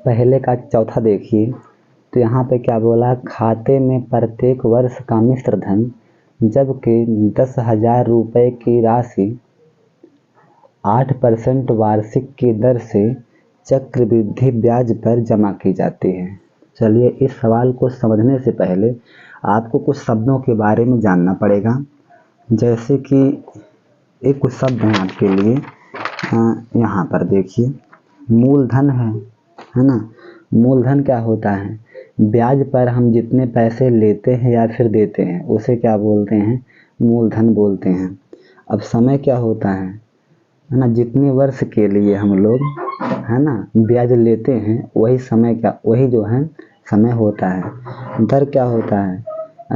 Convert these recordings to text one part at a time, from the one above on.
पहले का चौथा देखिए, तो यहाँ पे क्या बोला, खाते में प्रत्येक वर्ष का मिश्र धन जबकि 10,000 रुपये की राशि 8% वार्षिक की दर से चक्रवृद्धि ब्याज पर जमा की जाती है। चलिए, इस सवाल को समझने से पहले आपको कुछ शब्दों के बारे में जानना पड़ेगा। जैसे कि एक कुछ शब्द हैं आपके लिए, यहाँ पर देखिए, मूलधन है ना। मूलधन क्या होता है? ब्याज पर हम जितने पैसे लेते हैं या फिर देते हैं उसे क्या बोलते हैं? मूलधन बोलते हैं। अब समय क्या होता है ना, जितने वर्ष के लिए हम लोग है ना ब्याज लेते हैं वही समय क्या, वही जो है समय होता है। दर क्या होता है?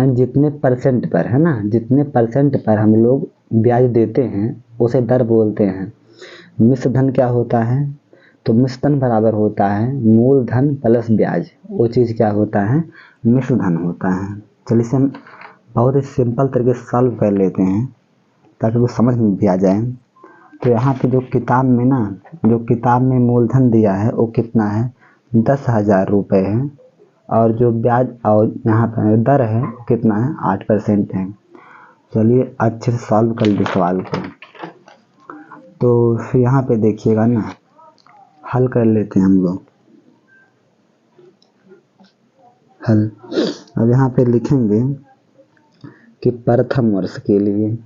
जितने परसेंट पर, है ना, जितने परसेंट पर हम लोग ब्याज देते हैं उसे दर बोलते हैं। मिश्र धन क्या होता है? तो मिश्र धन बराबर होता है मूलधन प्लस ब्याज। वो चीज़ क्या होता है? मिश्र धन होता है। चलिए इसे हम बहुत ही सिंपल तरीके से सॉल्व कर लेते हैं ताकि वो समझ में भी आ जाए। तो यहाँ पे जो किताब में मूलधन दिया है वो कितना है? 10,000 रुपये है। और जो ब्याज और यहाँ पर दर है कितना है? 8% है। चलिए अच्छे से सॉल्व कर लीजिए सवाल को। तो फिर यहाँ पे देखिएगा ना, हल कर लेते हैं हम लोग। हल अब यहाँ पे लिखेंगे कि प्रथम वर्ष के लिए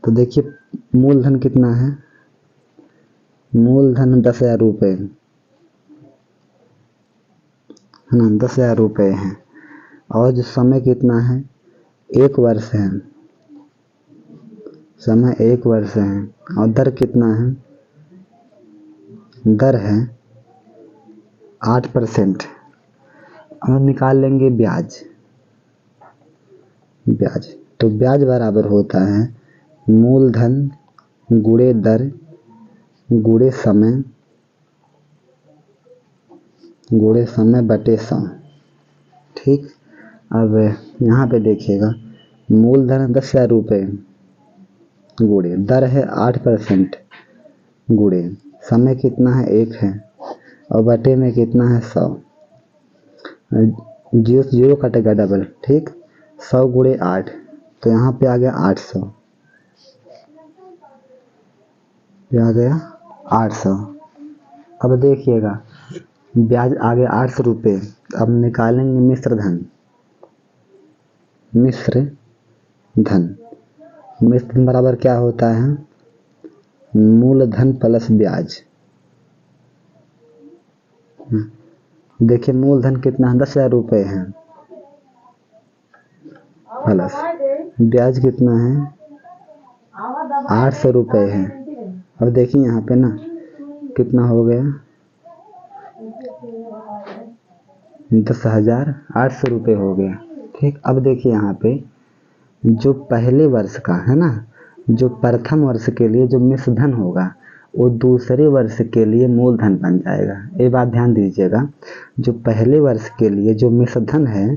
तो देखिए मूलधन कितना है? मूलधन 10,000 रुपये है ना, 10,000 रुपये है। और जो समय कितना है? 1 वर्ष है। समय 1 वर्ष है। और दर कितना है? दर है 8%। हम निकाल लेंगे ब्याज। तो ब्याज बराबर होता है मूलधन गुणे दर गुणे समय बटे 100। ठीक। अब यहाँ पे देखिएगा, मूलधन 10,000 रुपये गुणे दर है 8% गुणे समय कितना है? 1 है। और बटे में कितना है? 100। 0 से 0 कटेगा डबल। ठीक। 100 गुणे 8, तो यहाँ पे आ गया 800। आ गया 800। अब देखिएगा ब्याज आ गया 800 रुपये। अब निकालेंगे मिश्र धन बराबर क्या होता है? मूलधन प्लस ब्याज। देखिए मूलधन कितना है? 10,000 रुपये है प्लस ब्याज कितना है? 800 रुपये है। अब देखिए यहाँ पे ना कितना हो गया? 10,800 रुपये हो गया। ठीक। अब देखिए यहाँ पे जो पहले वर्ष का है ना, जो प्रथम वर्ष के लिए जो मिश्र धन होगा वो दूसरे वर्ष के लिए मूलधन बन जाएगा। ये बात ध्यान दीजिएगा, जो पहले वर्ष के लिए जो मिश्र धन है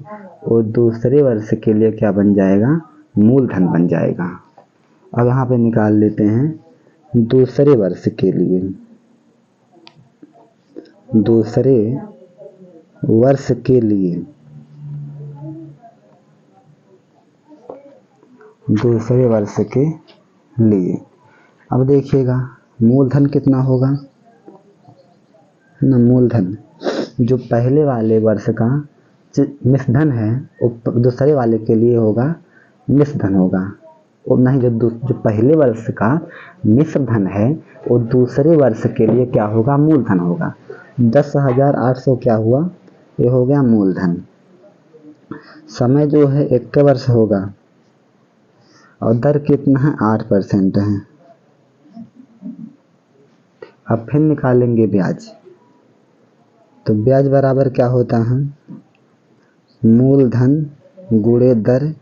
वो दूसरे वर्ष के लिए क्या बन जाएगा? मूलधन बन जाएगा। अब यहाँ पे निकाल लेते हैं दूसरे वर्ष के लिए। दूसरे वर्ष के लिए अब देखिएगा मूलधन कितना होगा ना। मूलधन जो पहले वाले वर्ष का मिश्र धन है वो दूसरे वाले के लिए होगा मिश्र धन होगा। और नहीं, जो पहले वर्ष का मिश्र धन है वो दूसरे वर्ष के लिए क्या होगा? मूलधन होगा। 10,800 क्या हुआ? ये हो गया मूलधन। समय जो है 1 वर्ष होगा और दर कितना है? 8% है। अब फिर निकालेंगे ब्याज। तो ब्याज बराबर क्या होता है? मूलधन गुणे दर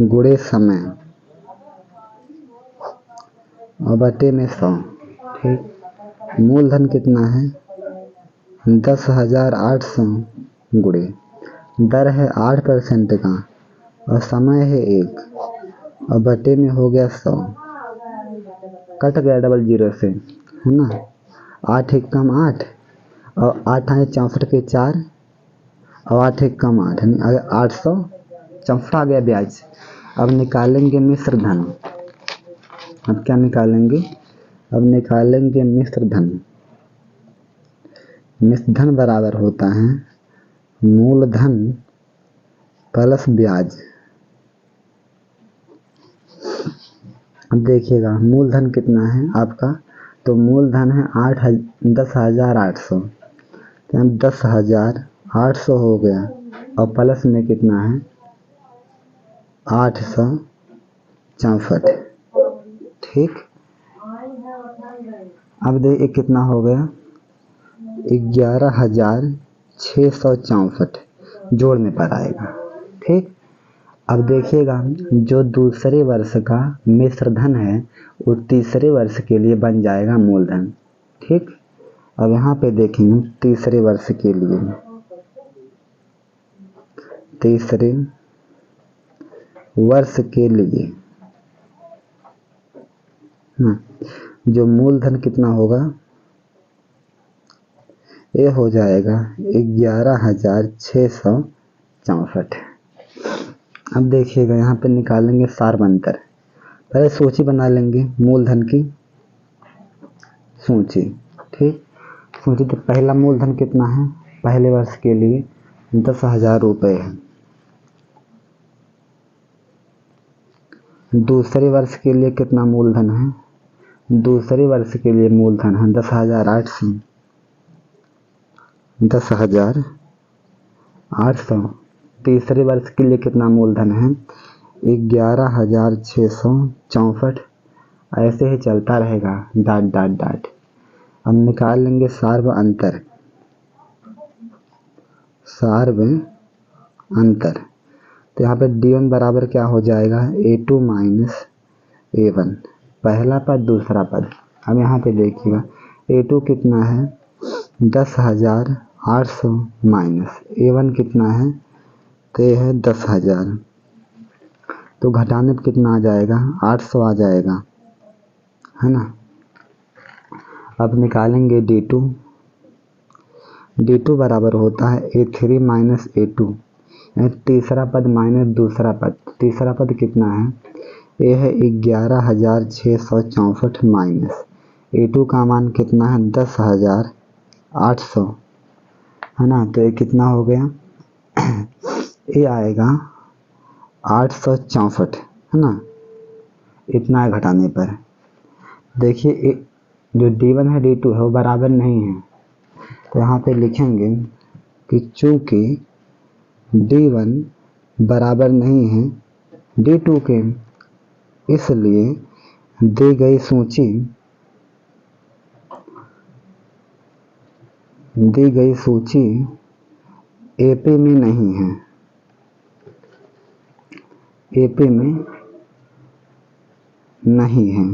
गुणे समय और बटे में 100। ठीक। मूलधन कितना है? 10,800 गुणे दर है 8% का और समय है 1 और बटे में हो गया 100, कट गया डबल जीरो से, है ना। 8 एक कम 8 और 8 आए 64 के 4 और 8 एक कम 8 यानी 864 आ गया ब्याज। अब निकालेंगे मिश्र धन। अब क्या निकालेंगे? अब निकालेंगे मिश्र धन। मिश्र धन बराबर होता है मूलधन प्लस ब्याज। अब देखिएगा मूलधन कितना है आपका, तो मूलधन है 10,800, तो 10,800 हो गया और प्लस में कितना है 864, ठीक। अब देखिए कितना हो गया 11,664 जोड़ने पर आएगा, ठीक। अब देखिएगा जो दूसरे वर्ष का मिश्र धन है वो तीसरे वर्ष के लिए बन जाएगा मूलधन, ठीक। अब यहाँ पे देखेंगे तीसरे वर्ष के लिए, तीसरे वर्ष के लिए जो मूलधन कितना होगा, ये हो जाएगा 11,664। अब देखिएगा यहाँ पे निकालेंगे सार्वंतर। पहले सूची बना लेंगे मूलधन की सूची, ठीक। सूची तो पहला मूलधन कितना है पहले वर्ष के लिए 10,000 रुपये है। दूसरे वर्ष के लिए कितना मूलधन है, दूसरे वर्ष के लिए मूलधन है 10,800, 10,800। तीसरे वर्ष के लिए कितना मूलधन है 11,664। ऐसे ही चलता रहेगा डाट डाट डाट। अब निकाल लेंगे सार्व अंतर। सार्व अंतर तो यहाँ पे D1 बराबर क्या हो जाएगा A2 माइनस A1, पहला पद दूसरा पद। अब यहाँ पे देखिएगा A2 कितना है 10,800 माइनस A1 कितना है तो ये है 10,000, तो घटाने पर कितना आ जाएगा 800 आ जाएगा, है ना। अब निकालेंगे D2। D2 बराबर होता है A3 माइनस A2, यानी तीसरा पद माइनस दूसरा पद। तीसरा पद कितना है, ये है 11,664 माइनस A2 का मान कितना है 10,800, है ना। तो ये कितना हो गया ये आएगा 864, है ना। इतना है घटाने पर। देखिए जो D1 है D2 है वो बराबर नहीं है, तो यहाँ पे लिखेंगे कि चूंकि D1 बराबर नहीं है D2 के, इसलिए दी गई सूची AP में नहीं है, AP में नहीं है।